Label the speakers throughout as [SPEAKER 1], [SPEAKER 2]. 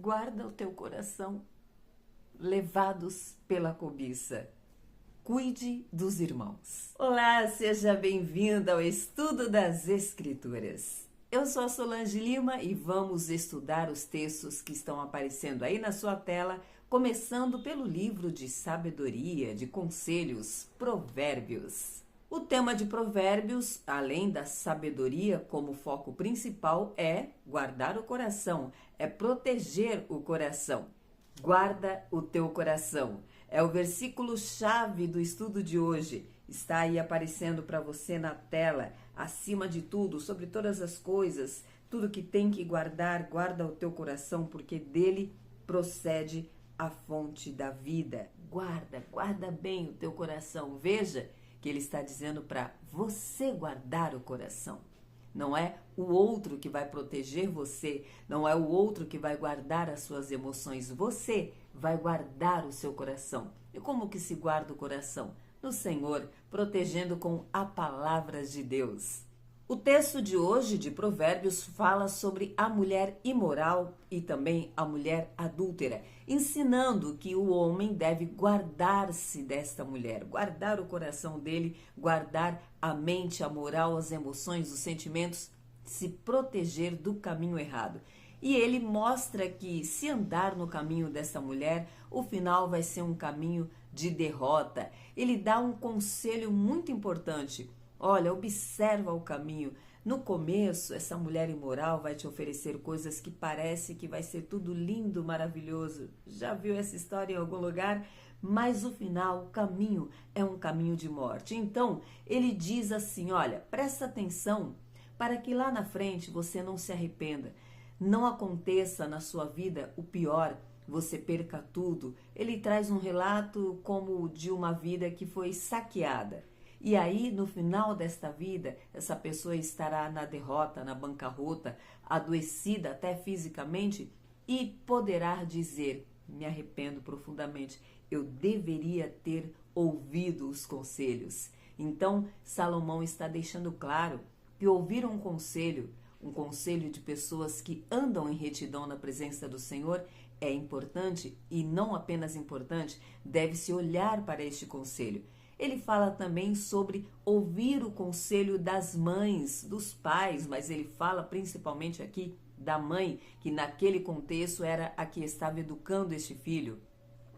[SPEAKER 1] Guarda o teu coração, levados pela cobiça. Cuide dos irmãos. Olá, seja bem-vinda ao estudo das Escrituras. Eu sou a Solange Lima e vamos estudar os textos que estão aparecendo aí na sua tela, começando pelo livro de sabedoria, de conselhos, Provérbios. O tema de Provérbios, além da sabedoria como foco principal, é guardar o coração, é proteger o coração. Guarda o teu coração. É o versículo-chave do estudo de hoje. Está aí aparecendo para você na tela. Acima de tudo, sobre todas as coisas, tudo que tem que guardar, guarda o teu coração, porque dele procede a fonte da vida. Guarda bem o teu coração. Veja que ele está dizendo para você guardar o coração. Não é o outro que vai proteger você, não é o outro que vai guardar as suas emoções. Você vai guardar o seu coração. E como que se guarda o coração? No Senhor, protegendo com a palavra de Deus. O texto de hoje de Provérbios fala sobre a mulher imoral e também a mulher adúltera, ensinando que o homem deve guardar-se desta mulher, guardar o coração dele, guardar a mente, a moral, as emoções, os sentimentos, se proteger do caminho errado. E ele mostra que se andar no caminho dessa mulher, o final vai ser um caminho de derrota. Ele dá um conselho muito importante. Olha, observa o caminho. No começo, essa mulher imoral vai te oferecer coisas que parece que vai ser tudo lindo, maravilhoso. Já viu essa história em algum lugar? Mas o final, o caminho, é um caminho de morte. Então, ele diz assim, olha, presta atenção para que lá na frente você não se arrependa. Não aconteça na sua vida o pior, você perca tudo. Ele traz um relato como de uma vida que foi saqueada. E aí, no final desta vida, essa pessoa estará na derrota, na bancarrota, adoecida até fisicamente e poderá dizer, me arrependo profundamente, eu deveria ter ouvido os conselhos. Então, Salomão está deixando claro que ouvir um conselho de pessoas que andam em retidão na presença do Senhor é importante e não apenas importante, deve-se olhar para este conselho. Ele fala também sobre ouvir o conselho das mães, dos pais, mas ele fala principalmente aqui da mãe, que naquele contexto era a que estava educando este filho.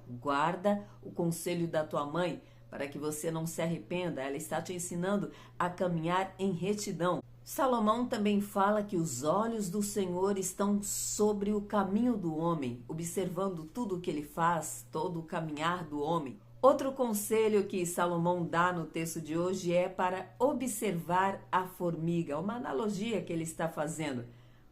[SPEAKER 1] Guarda o conselho da tua mãe para que você não se arrependa, ela está te ensinando a caminhar em retidão. Salomão também fala que os olhos do Senhor estão sobre o caminho do homem, observando tudo o que ele faz, todo o caminhar do homem. Outro conselho que Salomão dá no texto de hoje é para observar a formiga, uma analogia que ele está fazendo.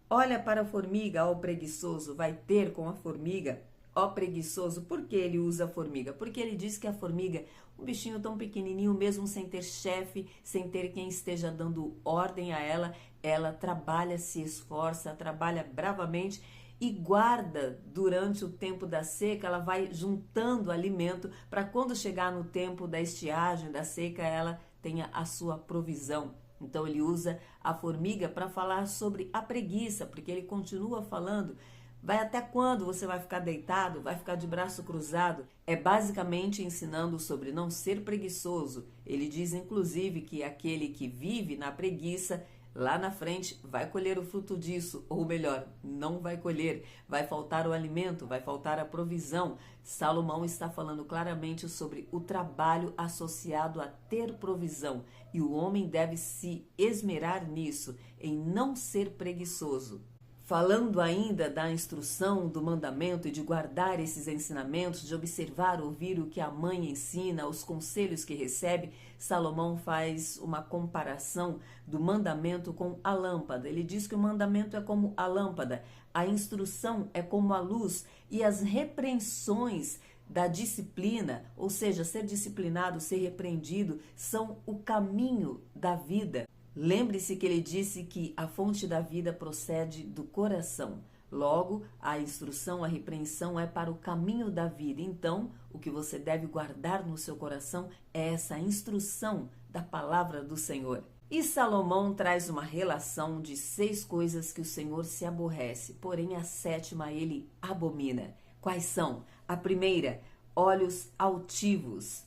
[SPEAKER 1] Olha para a formiga, ó preguiçoso, vai ter com a formiga, ó preguiçoso. Por que ele usa a formiga? Porque ele diz que a formiga, um bichinho tão pequenininho, mesmo sem ter chefe, sem ter quem esteja dando ordem a ela, ela trabalha, se esforça, trabalha bravamente e guarda durante o tempo da seca, ela vai juntando alimento para quando chegar no tempo da estiagem, da seca, ela tenha a sua provisão. Então ele usa a formiga para falar sobre a preguiça, porque ele continua falando, vai até quando você vai ficar deitado, vai ficar de braço cruzado? É basicamente ensinando sobre não ser preguiçoso. Ele diz inclusive que aquele que vive na preguiça, lá na frente vai colher o fruto disso, ou melhor, não vai colher, vai faltar o alimento, vai faltar a provisão. Salomão está falando claramente sobre o trabalho associado a ter provisão, e o homem deve se esmerar nisso, em não ser preguiçoso. Falando ainda da instrução, do mandamento e de guardar esses ensinamentos, de observar, ouvir o que a mãe ensina, os conselhos que recebe, Salomão faz uma comparação do mandamento com a lâmpada. Ele diz que o mandamento é como a lâmpada, a instrução é como a luz e as repreensões da disciplina, ou seja, ser disciplinado, ser repreendido, são o caminho da vida. Lembre-se que ele disse que a fonte da vida procede do coração. Logo, a instrução, a repreensão é para o caminho da vida. Então, o que você deve guardar no seu coração é essa instrução da palavra do Senhor. E Salomão traz uma relação de 6 coisas que o Senhor se aborrece, porém a 7ª ele abomina. Quais são? A primeira, olhos altivos,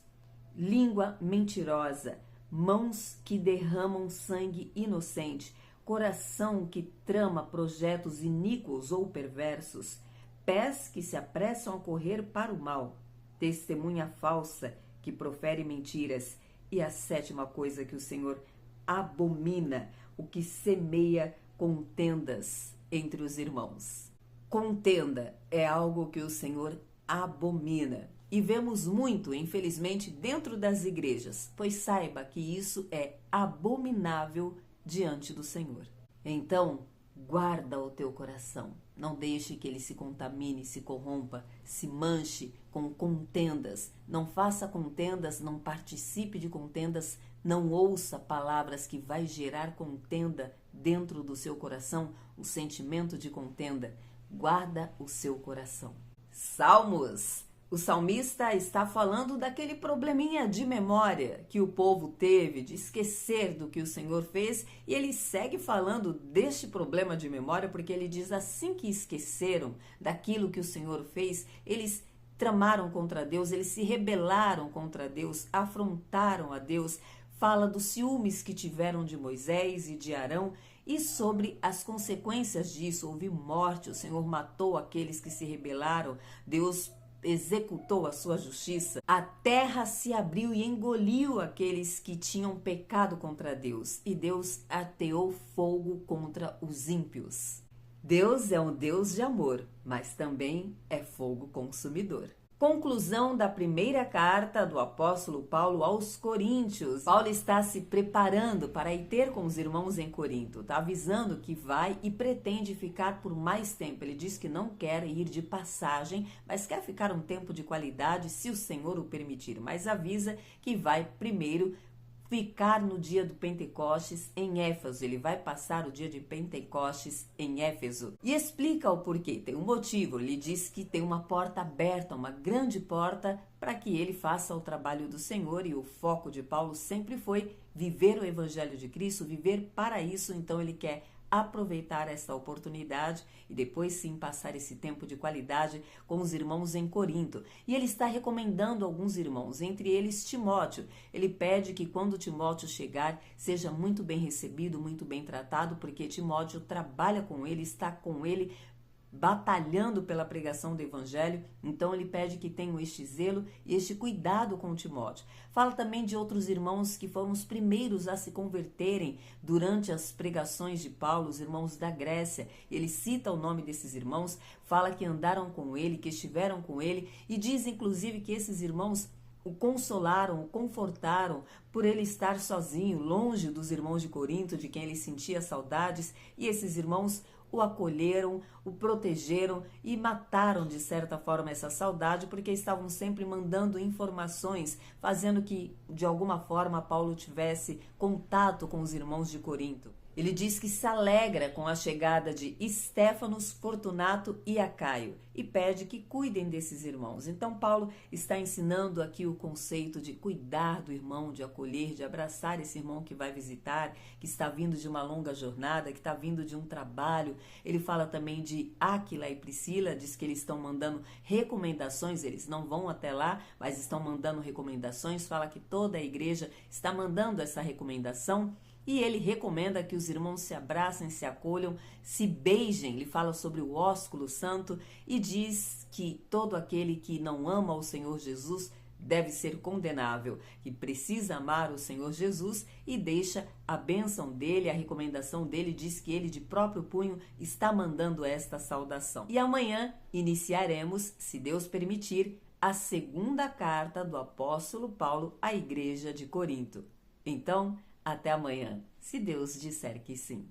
[SPEAKER 1] língua mentirosa, mãos que derramam sangue inocente, coração que trama projetos iníquos ou perversos, pés que se apressam a correr para o mal, testemunha falsa que profere mentiras. E a 7ª coisa que o Senhor abomina, o que semeia contendas entre os irmãos. Contenda é algo que o Senhor abomina. E vemos muito, infelizmente, dentro das igrejas, pois saiba que isso é abominável diante do Senhor. Então, guarda o teu coração. Não deixe que ele se contamine, se corrompa, se manche com contendas. Não faça contendas, não participe de contendas, não ouça palavras que vai gerar contenda dentro do seu coração, o sentimento de contenda. Guarda o seu coração. Salmos. O salmista está falando daquele probleminha de memória que o povo teve, de esquecer do que o Senhor fez, e ele segue falando deste problema de memória, porque ele diz assim que esqueceram daquilo que o Senhor fez, eles tramaram contra Deus, eles se rebelaram contra Deus, afrontaram a Deus. Fala dos ciúmes que tiveram de Moisés e de Arão e sobre as consequências disso. Houve morte, o Senhor matou aqueles que se rebelaram, Deus executou a sua justiça, a terra se abriu e engoliu aqueles que tinham pecado contra Deus, e Deus ateou fogo contra os ímpios. Deus é um Deus de amor, mas também é fogo consumidor. Conclusão da primeira carta do apóstolo Paulo aos Coríntios. Paulo está se preparando para ir ter com os irmãos em Corinto. Está avisando que vai e pretende ficar por mais tempo. Ele diz que não quer ir de passagem, mas quer ficar um tempo de qualidade, se o Senhor o permitir. Mas avisa que vai primeiro ficar no dia do Pentecostes em Éfeso. Ele vai passar o dia de Pentecostes em Éfeso. E explica o porquê. Tem um motivo. Ele diz que tem uma porta aberta, uma grande porta, para que ele faça o trabalho do Senhor. E o foco de Paulo sempre foi viver o Evangelho de Cristo, viver para isso. Então ele quer aproveitar essa oportunidade e depois sim passar esse tempo de qualidade com os irmãos em Corinto. E ele está recomendando alguns irmãos, entre eles Timóteo. Ele pede que quando Timóteo chegar, seja muito bem recebido, muito bem tratado, porque Timóteo trabalha com ele, está com ele, batalhando pela pregação do Evangelho. Então ele pede que tenham este zelo e este cuidado com Timóteo. Fala também de outros irmãos que foram os primeiros a se converterem durante as pregações de Paulo, os irmãos da Grécia. Ele cita o nome desses irmãos, fala que andaram com ele, que estiveram com ele, e diz inclusive que esses irmãos o consolaram, o confortaram por ele estar sozinho, longe dos irmãos de Corinto, de quem ele sentia saudades, e esses irmãos o acolheram, o protegeram e mataram de certa forma essa saudade, porque estavam sempre mandando informações, fazendo que de alguma forma Paulo tivesse contato com os irmãos de Corinto. Ele diz que se alegra com a chegada de Estéfanos, Fortunato e Acaio e pede que cuidem desses irmãos. Então Paulo está ensinando aqui o conceito de cuidar do irmão, de acolher, de abraçar esse irmão que vai visitar, que está vindo de uma longa jornada, que está vindo de um trabalho. Ele fala também de Áquila e Priscila, diz que eles estão mandando recomendações, eles não vão até lá, mas estão mandando recomendações. Fala que toda a igreja está mandando essa recomendação. E ele recomenda que os irmãos se abracem, se acolham, se beijem. Ele fala sobre o ósculo santo e diz que todo aquele que não ama o Senhor Jesus deve ser condenável, que precisa amar o Senhor Jesus, e deixa a bênção dele, a recomendação dele, diz que ele de próprio punho está mandando esta saudação. E amanhã iniciaremos, se Deus permitir, a segunda carta do apóstolo Paulo à igreja de Corinto. Então, até amanhã, se Deus disser que sim.